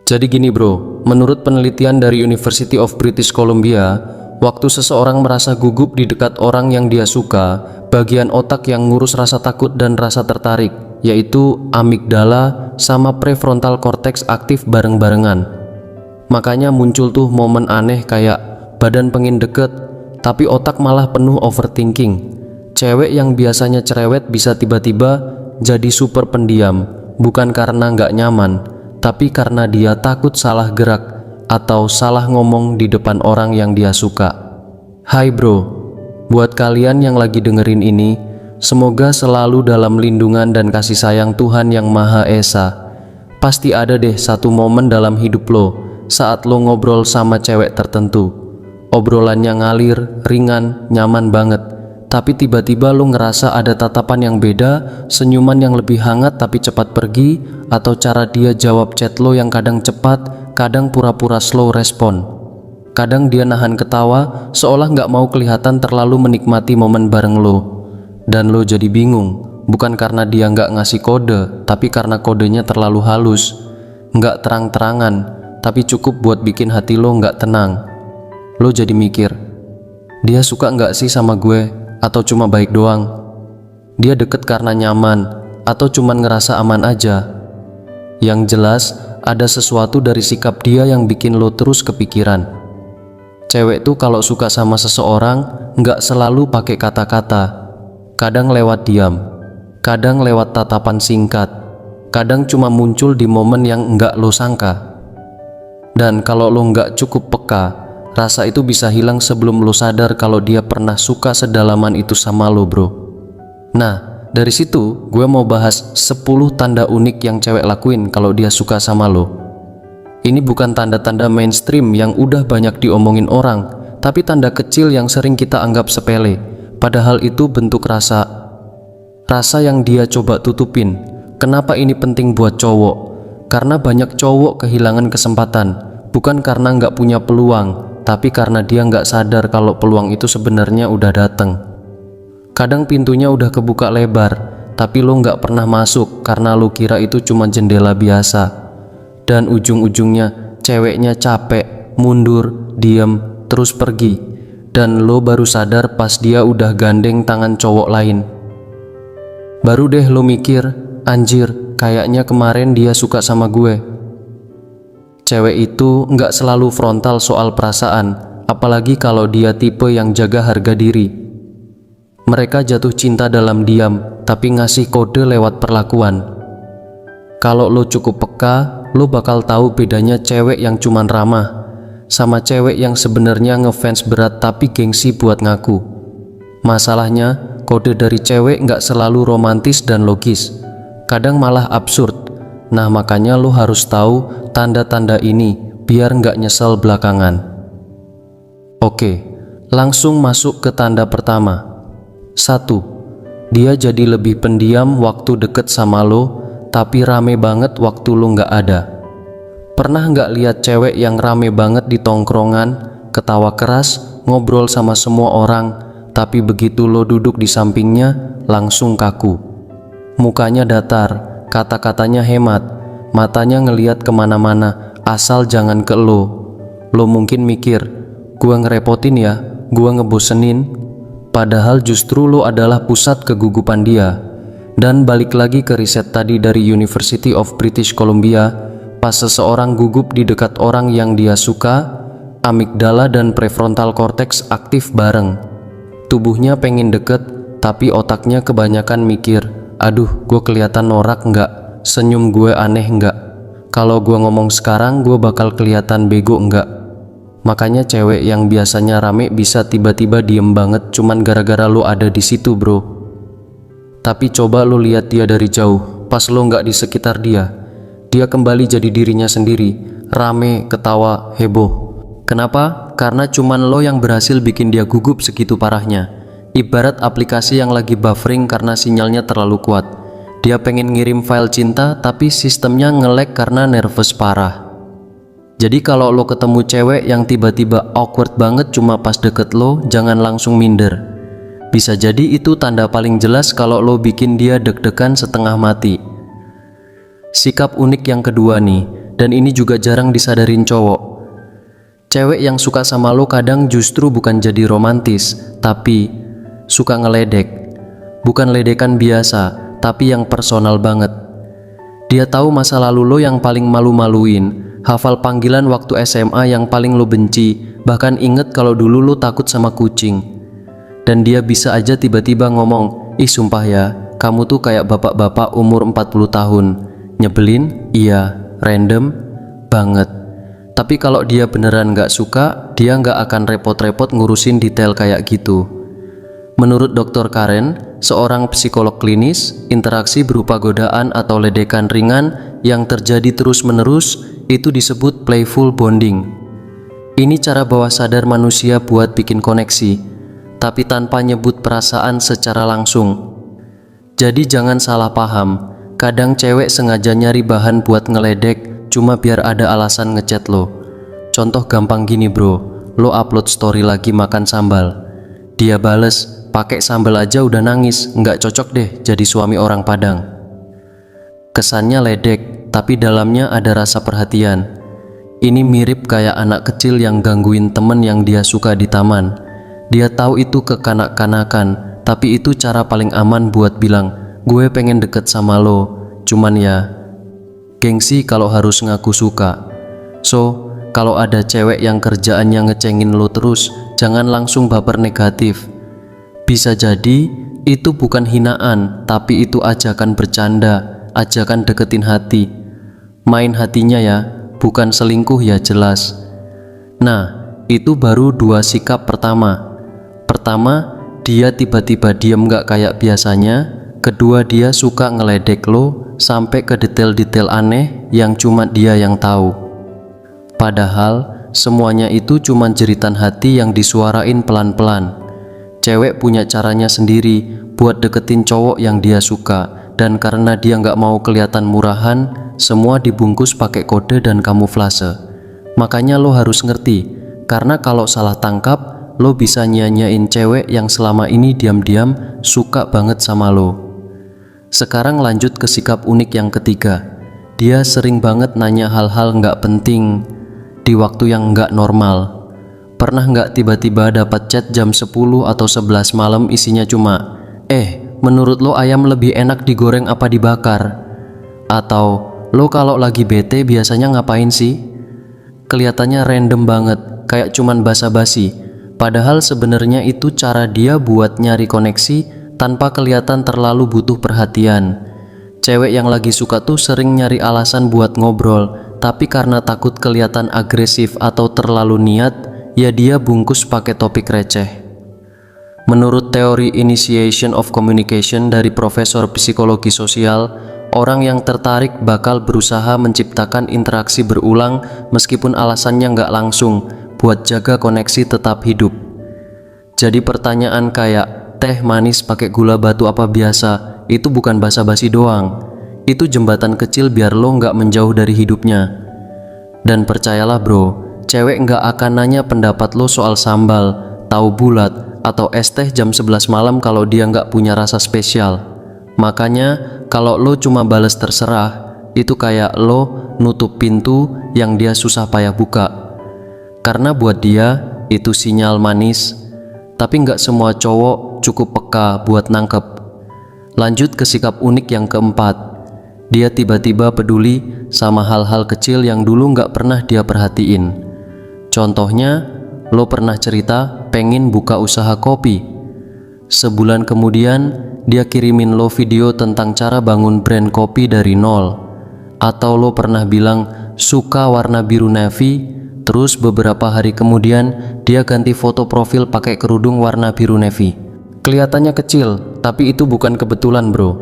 Jadi gini bro, menurut penelitian dari University of British Columbia, waktu seseorang merasa gugup di dekat orang yang dia suka, bagian otak yang ngurus rasa takut dan rasa tertarik, yaitu amigdala sama prefrontal cortex aktif bareng-barengan. Makanya muncul tuh momen aneh kayak badan pengen deket, tapi otak malah penuh overthinking. Cewek yang biasanya cerewet bisa tiba-tiba jadi super pendiam, bukan karena nggak nyaman, tapi karena dia takut salah gerak atau salah ngomong di depan orang yang dia suka. Hai bro, buat kalian yang lagi dengerin ini, semoga selalu dalam lindungan dan kasih sayang Tuhan Yang Maha Esa. Pasti ada deh satu momen dalam hidup lo saat lo ngobrol sama cewek tertentu. Obrolannya ngalir, ringan, nyaman banget. Tapi tiba-tiba lo ngerasa ada tatapan yang beda, senyuman yang lebih hangat tapi cepat pergi, atau cara dia jawab chat lo yang kadang cepat, kadang pura-pura slow respon. Kadang dia nahan ketawa, seolah nggak mau kelihatan terlalu menikmati momen bareng lo. Dan lo jadi bingung, bukan karena dia nggak ngasih kode, tapi karena kodenya terlalu halus. Nggak terang-terangan, tapi cukup buat bikin hati lo nggak tenang. Lo jadi mikir, dia suka nggak sih sama gue? Atau cuma baik doang? Dia deket karena nyaman atau cuman ngerasa aman aja? Yang jelas ada sesuatu dari sikap dia yang bikin lo terus kepikiran. Cewek tuh kalau suka sama seseorang nggak selalu pakai kata-kata. Kadang lewat diam, kadang lewat tatapan singkat, kadang cuma muncul di momen yang nggak lo sangka. Dan kalau lo nggak cukup peka, rasa itu bisa hilang sebelum lo sadar kalau dia pernah suka sedalaman itu sama lo bro. Nah, dari situ gue mau bahas 10 tanda unik yang cewek lakuin kalau dia suka sama lo. Ini bukan tanda-tanda mainstream yang udah banyak diomongin orang, tapi tanda kecil yang sering kita anggap sepele. Padahal itu bentuk rasa yang dia coba tutupin. Kenapa ini penting buat cowok? Karena banyak cowok kehilangan kesempatan, bukan karena nggak punya peluang, tapi karena dia nggak sadar kalau peluang itu sebenarnya udah dateng. Kadang pintunya udah kebuka lebar, tapi lo nggak pernah masuk karena lo kira itu cuma jendela biasa. Dan ujung-ujungnya ceweknya capek, mundur, diem, terus pergi. Dan lo baru sadar pas dia udah gandeng tangan cowok lain. Baru deh lo mikir, anjir, kayaknya kemarin dia suka sama gue. Cewek itu nggak selalu frontal soal perasaan, apalagi kalau dia tipe yang jaga harga diri. Mereka jatuh cinta dalam diam, tapi ngasih kode lewat perlakuan. Kalau lo cukup peka, lo bakal tahu bedanya cewek yang cuman ramah sama cewek yang sebenarnya ngefans berat tapi gengsi buat ngaku. Masalahnya, kode dari cewek nggak selalu romantis dan logis, kadang malah absurd. Nah makanya lo harus tahu tanda-tanda ini biar nggak nyesel belakangan. Oke, langsung masuk ke tanda pertama. 1. Dia jadi lebih pendiam waktu deket sama lo, tapi rame banget waktu lo nggak ada. Pernah nggak lihat cewek yang rame banget di tongkrongan, ketawa keras, ngobrol sama semua orang, tapi begitu lo duduk di sampingnya, langsung kaku. Mukanya datar, kata-katanya hemat, matanya ngeliat kemana-mana, asal jangan ke lo. Lo mungkin mikir, gua ngerepotin ya, gua ngebosenin. Padahal justru lo adalah pusat kegugupan dia. Dan balik lagi ke riset tadi dari University of British Columbia, pas seseorang gugup di dekat orang yang dia suka, amigdala dan prefrontal cortex aktif bareng. Tubuhnya pengen deket, tapi otaknya kebanyakan mikir, aduh gue kelihatan norak nggak, senyum gue aneh nggak, kalau gue ngomong sekarang gue bakal kelihatan bego nggak. Makanya cewek yang biasanya rame bisa tiba-tiba diem banget cuman gara-gara lo ada di situ bro. Tapi coba lo lihat dia dari jauh, pas lo nggak di sekitar dia, dia kembali jadi dirinya sendiri, rame, ketawa, heboh. Kenapa? Karena cuman lo yang berhasil bikin dia gugup segitu parahnya. Ibarat aplikasi yang lagi buffering karena sinyalnya terlalu kuat. Dia pengen ngirim file cinta tapi sistemnya nge-lag karena nervous parah. Jadi kalau lo ketemu cewek yang tiba-tiba awkward banget cuma pas deket lo, jangan langsung minder. Bisa jadi itu tanda paling jelas kalau lo bikin dia deg-degan setengah mati. Sikap unik yang kedua nih, dan ini juga jarang disadarin cowok. Cewek yang suka sama lo kadang justru bukan jadi romantis, tapi suka ngeledek. Bukan ledekan biasa, tapi yang personal banget. Dia tahu masa lalu lo yang paling malu-maluin, hafal panggilan waktu SMA yang paling lo benci, bahkan inget kalau dulu lo takut sama kucing. Dan dia bisa aja tiba-tiba ngomong, "Ih sumpah ya, kamu tuh kayak bapak-bapak umur 40 tahun. Nyebelin? Iya. Random? Banget." Tapi kalau dia beneran gak suka, dia gak akan repot-repot ngurusin detail kayak gitu. Menurut Dr. Karen, seorang psikolog klinis, interaksi berupa godaan atau ledekan ringan yang terjadi terus-menerus itu disebut playful bonding. Ini cara bawah sadar manusia buat bikin koneksi, tapi tanpa nyebut perasaan secara langsung. Jadi jangan salah paham, kadang cewek sengaja nyari bahan buat ngeledek cuma biar ada alasan ngechat lo. Contoh gampang gini bro, lo upload story lagi makan sambal. Dia bales, "Pakai sambal aja udah nangis, nggak cocok deh jadi suami orang Padang." Kesannya ledek, tapi dalamnya ada rasa perhatian. Ini mirip kayak anak kecil yang gangguin temen yang dia suka di taman. Dia tahu itu kekanak-kanakan, tapi itu cara paling aman buat bilang, "Gue pengen deket sama lo, cuman ya gengsi kalau harus ngaku suka." So, kalau ada cewek yang kerjaannya ngecengin lo terus, jangan langsung baper negatif. Bisa jadi itu bukan hinaan, tapi itu ajakan bercanda, ajakan deketin hati. Main hatinya ya, bukan selingkuh ya jelas. Nah, itu baru dua sikap pertama. Pertama, dia tiba-tiba diem gak kayak biasanya. Kedua, dia suka ngeledek lo sampai ke detail-detail aneh yang cuma dia yang tahu. Padahal semuanya itu cuma jeritan hati yang disuarain pelan-pelan. Cewek punya caranya sendiri buat deketin cowok yang dia suka, dan karena dia nggak mau kelihatan murahan, semua dibungkus pakai kode dan kamuflase. Makanya lo harus ngerti, karena kalau salah tangkap, lo bisa nyanyain cewek yang selama ini diam-diam suka banget sama lo. Sekarang lanjut ke sikap unik yang ketiga. Dia sering banget nanya hal-hal nggak penting di waktu yang nggak normal. Pernah nggak tiba-tiba dapat chat jam 10 atau 11 malam isinya cuma, menurut lo ayam lebih enak digoreng apa dibakar? Atau, lo kalau lagi bete biasanya ngapain sih? Kelihatannya random banget, kayak cuman basa-basi. Padahal sebenarnya itu cara dia buat nyari koneksi tanpa kelihatan terlalu butuh perhatian. Cewek yang lagi suka tuh sering nyari alasan buat ngobrol, tapi karena takut kelihatan agresif atau terlalu niat, ya dia bungkus pakai topik receh. Menurut teori Initiation of Communication dari Profesor Psikologi Sosial, orang yang tertarik bakal berusaha menciptakan interaksi berulang meskipun alasannya nggak langsung, buat jaga koneksi tetap hidup. Jadi pertanyaan kayak, "Teh manis pakai gula batu apa biasa?" itu bukan basa-basi doang. Itu jembatan kecil biar lo nggak menjauh dari hidupnya. Dan percayalah bro, cewek nggak akan nanya pendapat lo soal sambal, tahu bulat, atau es teh jam 11 malam kalau dia nggak punya rasa spesial. Makanya kalau lo cuma bales terserah, itu kayak lo nutup pintu yang dia susah payah buka. Karena buat dia itu sinyal manis, tapi nggak semua cowok cukup peka buat nangkep. Lanjut ke sikap unik yang keempat. Dia tiba-tiba peduli sama hal-hal kecil yang dulu nggak pernah dia perhatiin. Contohnya, lo pernah cerita pengen buka usaha kopi. Sebulan kemudian, dia kirimin lo video tentang cara bangun brand kopi dari nol. Atau lo pernah bilang suka warna biru navy, terus beberapa hari kemudian dia ganti foto profil pakai kerudung warna biru navy. Kelihatannya kecil, tapi itu bukan kebetulan bro.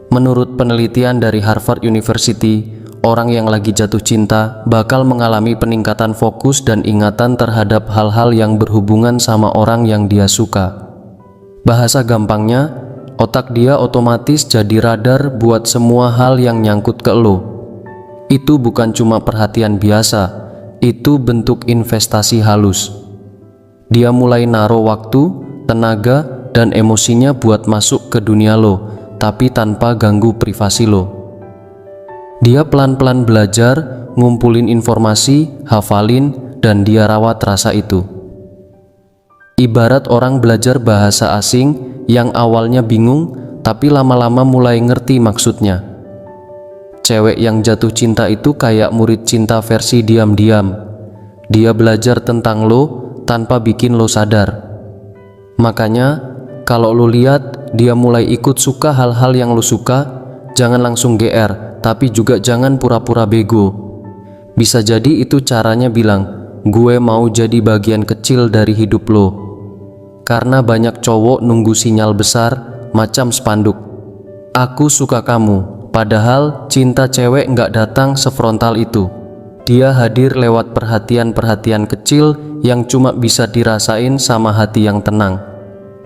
Menurut penelitian dari Harvard University, orang yang lagi jatuh cinta bakal mengalami peningkatan fokus dan ingatan terhadap hal-hal yang berhubungan sama orang yang dia suka. Bahasa gampangnya, otak dia otomatis jadi radar buat semua hal yang nyangkut ke lo. Itu bukan cuma perhatian biasa, itu bentuk investasi halus. Dia mulai naruh waktu, tenaga, dan emosinya buat masuk ke dunia lo, tapi tanpa ganggu privasi lo. Dia pelan-pelan belajar ngumpulin informasi, hafalin, dan dia rawat rasa itu. Ibarat orang belajar bahasa asing yang awalnya bingung, tapi lama-lama mulai ngerti maksudnya. Cewek yang jatuh cinta itu kayak murid cinta versi diam-diam. Dia belajar tentang lo tanpa bikin lo sadar. Makanya, kalau lo lihat dia mulai ikut suka hal-hal yang lo suka, jangan langsung GR, tapi juga jangan pura-pura bego. Bisa jadi itu caranya bilang, gue mau jadi bagian kecil dari hidup lo. Karena banyak cowok nunggu sinyal besar, macam spanduk. Aku suka kamu. Padahal cinta cewek nggak datang sefrontal itu. Dia hadir lewat perhatian-perhatian kecil yang cuma bisa dirasain sama hati yang tenang.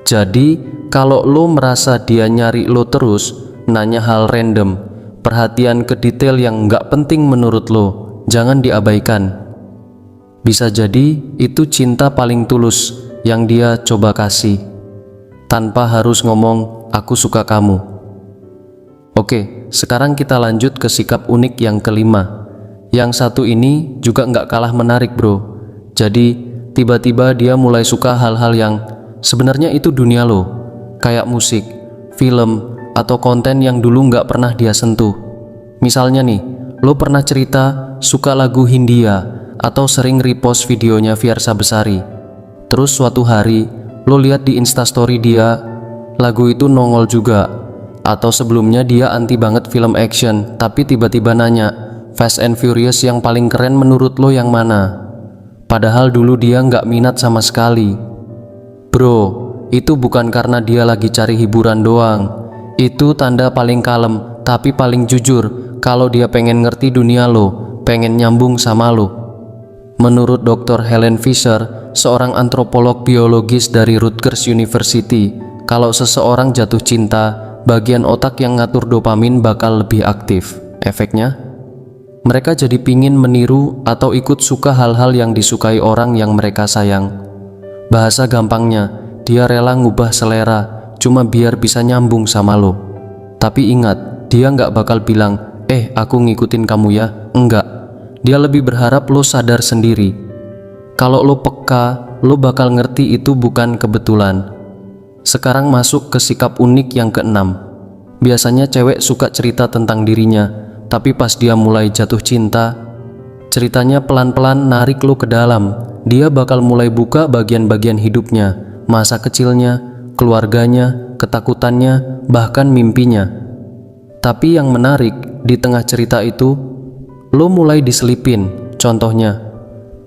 Jadi, kalau lo merasa dia nyari lo terus, nanya hal random, perhatian ke detail yang nggak penting menurut lo, jangan diabaikan. Bisa jadi itu cinta paling tulus yang dia coba kasih, tanpa harus ngomong, aku suka kamu. Oke, sekarang kita lanjut ke sikap unik yang kelima. Yang satu ini juga nggak kalah menarik bro. Jadi tiba-tiba dia mulai suka hal-hal yang sebenarnya itu dunia lo, kayak musik, film, atau konten yang dulu nggak pernah dia sentuh. Misalnya nih, lo pernah cerita suka lagu Hindia atau sering repost videonya Fiersa Besari. Terus suatu hari lo lihat di instastory dia, lagu itu nongol juga. Atau sebelumnya dia anti banget film action, tapi tiba-tiba nanya, Fast and Furious yang paling keren menurut lo yang mana? Padahal dulu dia nggak minat sama sekali. Bro, itu bukan karena dia lagi cari hiburan doang. Itu tanda paling kalem, tapi paling jujur, kalau dia pengen ngerti dunia lo, pengen nyambung sama lo. Menurut Dr. Helen Fisher, seorang antropolog biologis dari Rutgers University, kalau seseorang jatuh cinta, bagian otak yang ngatur dopamin bakal lebih aktif. Efeknya, mereka jadi pingin meniru atau ikut suka hal-hal yang disukai orang yang mereka sayang. Bahasa gampangnya, dia rela ngubah selera cuma biar bisa nyambung sama lo. Tapi ingat, dia nggak bakal bilang, aku ngikutin kamu ya. Enggak, dia lebih berharap lo sadar sendiri. Kalau lo peka, lo bakal ngerti itu bukan kebetulan. Sekarang masuk ke sikap unik yang keenam. Biasanya cewek suka cerita tentang dirinya, tapi pas dia mulai jatuh cinta, ceritanya pelan-pelan narik lo ke dalam. Dia bakal mulai buka bagian-bagian hidupnya, masa kecilnya, keluarganya, ketakutannya, bahkan mimpinya. Tapi yang menarik, di tengah cerita itu, lo mulai diselipin. Contohnya,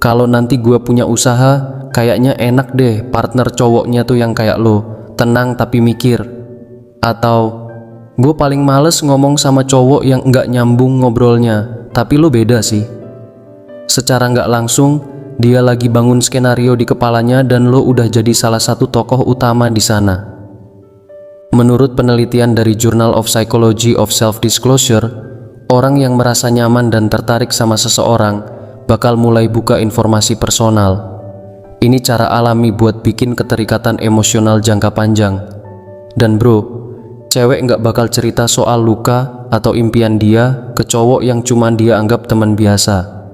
kalau nanti gue punya usaha, kayaknya enak deh partner cowoknya tuh yang kayak lo, tenang tapi mikir. Atau gue paling males ngomong sama cowok yang nggak nyambung ngobrolnya, tapi lo beda sih. Secara nggak langsung dia lagi bangun skenario di kepalanya dan lo udah jadi salah satu tokoh utama di sana. Menurut penelitian dari Journal of Psychology of Self-Disclosure, orang yang merasa nyaman dan tertarik sama seseorang bakal mulai buka informasi personal. Ini cara alami buat bikin keterikatan emosional jangka panjang. Dan bro, cewek nggak bakal cerita soal luka atau impian dia ke cowok yang cuma dia anggap teman biasa.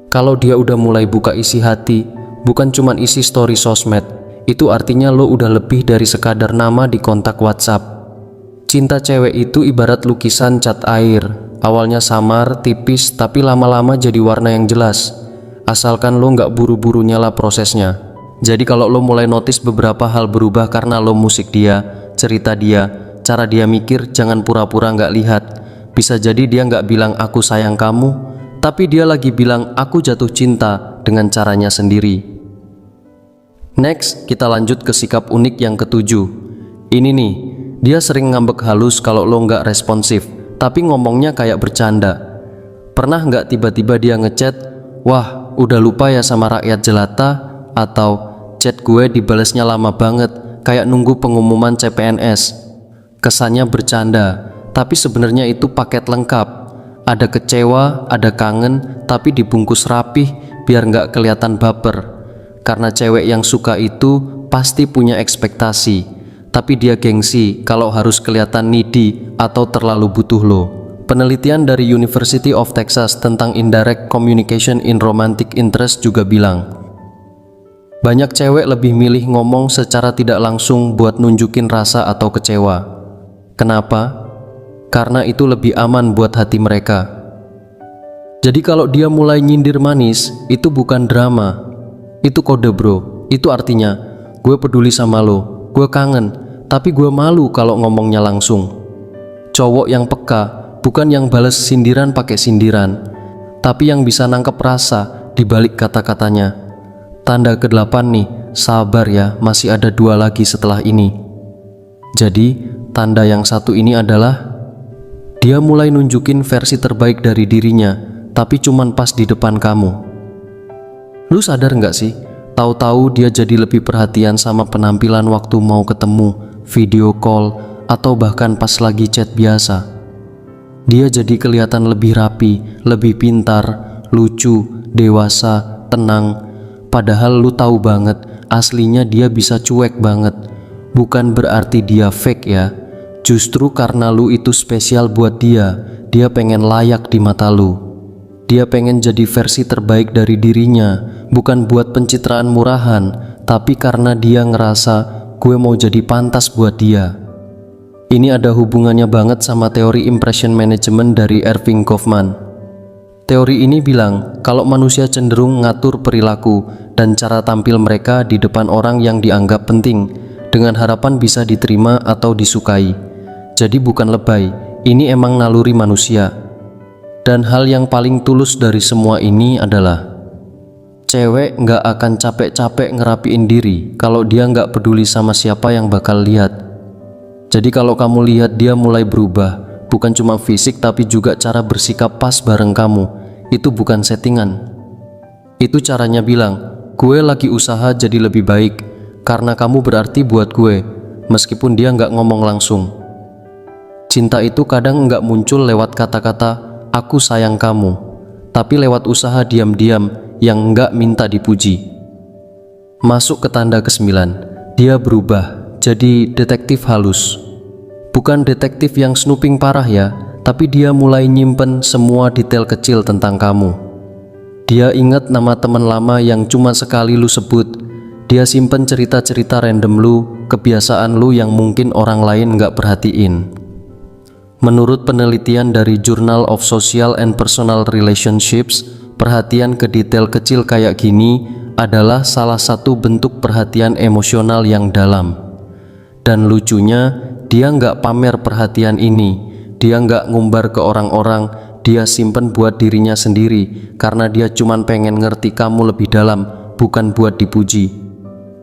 Kalau dia udah mulai buka isi hati, bukan cuma isi story sosmed, itu artinya lo udah lebih dari sekadar nama di kontak WhatsApp. Cinta cewek itu ibarat lukisan cat air. Awalnya samar, tipis, tapi lama-lama jadi warna yang jelas. Asalkan lo nggak buru-buru nyala prosesnya. Jadi kalau lo mulai notice beberapa hal berubah karena lo musik dia, cerita dia, cara dia mikir, jangan pura-pura nggak lihat. Bisa jadi dia nggak bilang aku sayang kamu, tapi dia lagi bilang aku jatuh cinta dengan caranya sendiri. Next, kita lanjut ke sikap unik yang ketujuh. Ini nih, dia sering ngambek halus kalau lo nggak responsif, tapi ngomongnya kayak bercanda. Pernah nggak tiba-tiba dia ngechat, wah udah lupa ya sama rakyat jelata, atau chat gue dibalesnya lama banget, kayak nunggu pengumuman CPNS. Kesannya bercanda, tapi sebenarnya itu paket lengkap. Ada kecewa, ada kangen, tapi dibungkus rapih biar nggak kelihatan baper. Karena cewek yang suka itu pasti punya ekspektasi, tapi dia gengsi kalau harus kelihatan needy atau terlalu butuh lo. Penelitian dari University of Texas tentang indirect communication in romantic interest juga bilang, banyak cewek lebih milih ngomong secara tidak langsung buat nunjukin rasa atau kecewa. Kenapa? Karena itu lebih aman buat hati mereka. Jadi kalau dia mulai nyindir manis, itu bukan drama. Itu kode bro. Itu artinya, gue peduli sama lo, gue kangen, tapi gue malu kalau ngomongnya langsung. Cowok yang peka, bukan yang balas sindiran pakai sindiran, tapi yang bisa nangkep rasa di balik kata-katanya. Tanda ke-8 nih, sabar ya, masih ada 2 lagi setelah ini. Jadi, tanda yang satu ini adalah dia mulai nunjukin versi terbaik dari dirinya, tapi cuman pas di depan kamu. Lu sadar nggak sih? Tahu-tahu dia jadi lebih perhatian sama penampilan waktu mau ketemu, video call, atau bahkan pas lagi chat biasa. Dia jadi kelihatan lebih rapi, lebih pintar, lucu, dewasa, tenang. Padahal lu tahu banget, aslinya dia bisa cuek banget. Bukan berarti dia fake ya. Justru karena lu itu spesial buat dia, dia pengen layak di mata lu. Dia pengen jadi versi terbaik dari dirinya, bukan buat pencitraan murahan, tapi karena dia ngerasa gue mau jadi pantas buat dia. Ini ada hubungannya banget sama teori impression management dari Erving Goffman. Teori ini bilang kalau manusia cenderung ngatur perilaku dan cara tampil mereka di depan orang yang dianggap penting, dengan harapan bisa diterima atau disukai. Jadi bukan lebay, ini emang naluri manusia. Dan hal yang paling tulus dari semua ini adalah cewek nggak akan capek-capek ngerapiin diri kalau dia nggak peduli sama siapa yang bakal lihat. Jadi kalau kamu lihat dia mulai berubah, bukan cuma fisik tapi juga cara bersikap pas bareng kamu, itu bukan settingan. Itu caranya bilang, gue lagi usaha jadi lebih baik, karena kamu berarti buat gue, meskipun dia nggak ngomong langsung. Cinta itu kadang nggak muncul lewat kata-kata, aku sayang kamu, tapi lewat usaha diam-diam yang nggak minta dipuji. Masuk ke tanda ke-9, dia berubah jadi detektif halus. Bukan detektif yang snooping parah ya, tapi dia mulai nyimpen semua detail kecil tentang kamu. Dia ingat nama teman lama yang cuma sekali lu sebut. Dia simpen cerita-cerita random lu, kebiasaan lu yang mungkin orang lain nggak perhatiin. Menurut penelitian dari Journal of Social and Personal Relationships, perhatian ke detail kecil kayak gini adalah salah satu bentuk perhatian emosional yang dalam. Dan lucunya, dia nggak pamer perhatian ini, dia nggak ngumbar ke orang-orang, dia simpen buat dirinya sendiri, karena dia cuman pengen ngerti kamu lebih dalam, bukan buat dipuji.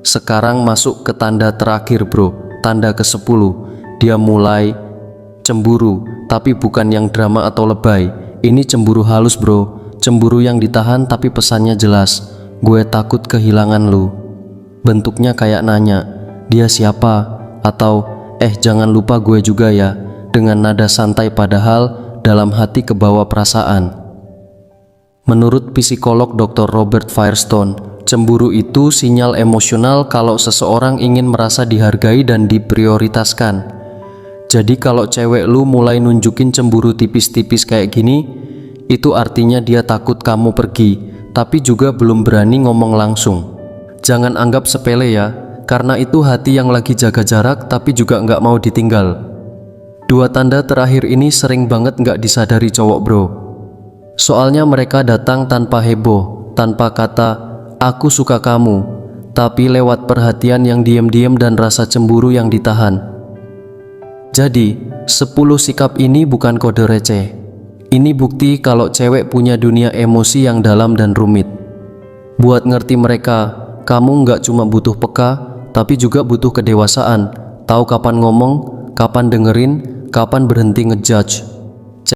Sekarang masuk ke tanda terakhir bro, tanda ke-10, dia mulai cemburu, tapi bukan yang drama atau lebay, ini cemburu halus bro, cemburu yang ditahan tapi pesannya jelas, gue takut kehilangan lu. Bentuknya kayak nanya, dia siapa? Atau jangan lupa gue juga ya, dengan nada santai padahal dalam hati kebawa perasaan. Menurut psikolog Dr. Robert Firestone, cemburu itu sinyal emosional kalau seseorang ingin merasa dihargai dan diprioritaskan. Jadi kalau cewek lu mulai nunjukin cemburu tipis-tipis kayak gini, itu artinya dia takut kamu pergi, tapi juga belum berani ngomong langsung. Jangan anggap sepele ya, karena itu hati yang lagi jaga jarak tapi juga nggak mau ditinggal. 2 tanda terakhir ini sering banget nggak disadari cowok bro. Soalnya mereka datang tanpa heboh, tanpa kata, aku suka kamu, tapi lewat perhatian yang diam-diam dan rasa cemburu yang ditahan. Jadi, 10 sikap ini bukan kode receh. Ini bukti kalau cewek punya dunia emosi yang dalam dan rumit. Buat ngerti mereka, kamu nggak cuma butuh peka, tapi juga butuh kedewasaan, tahu kapan ngomong, kapan dengerin, kapan berhenti ngejudge.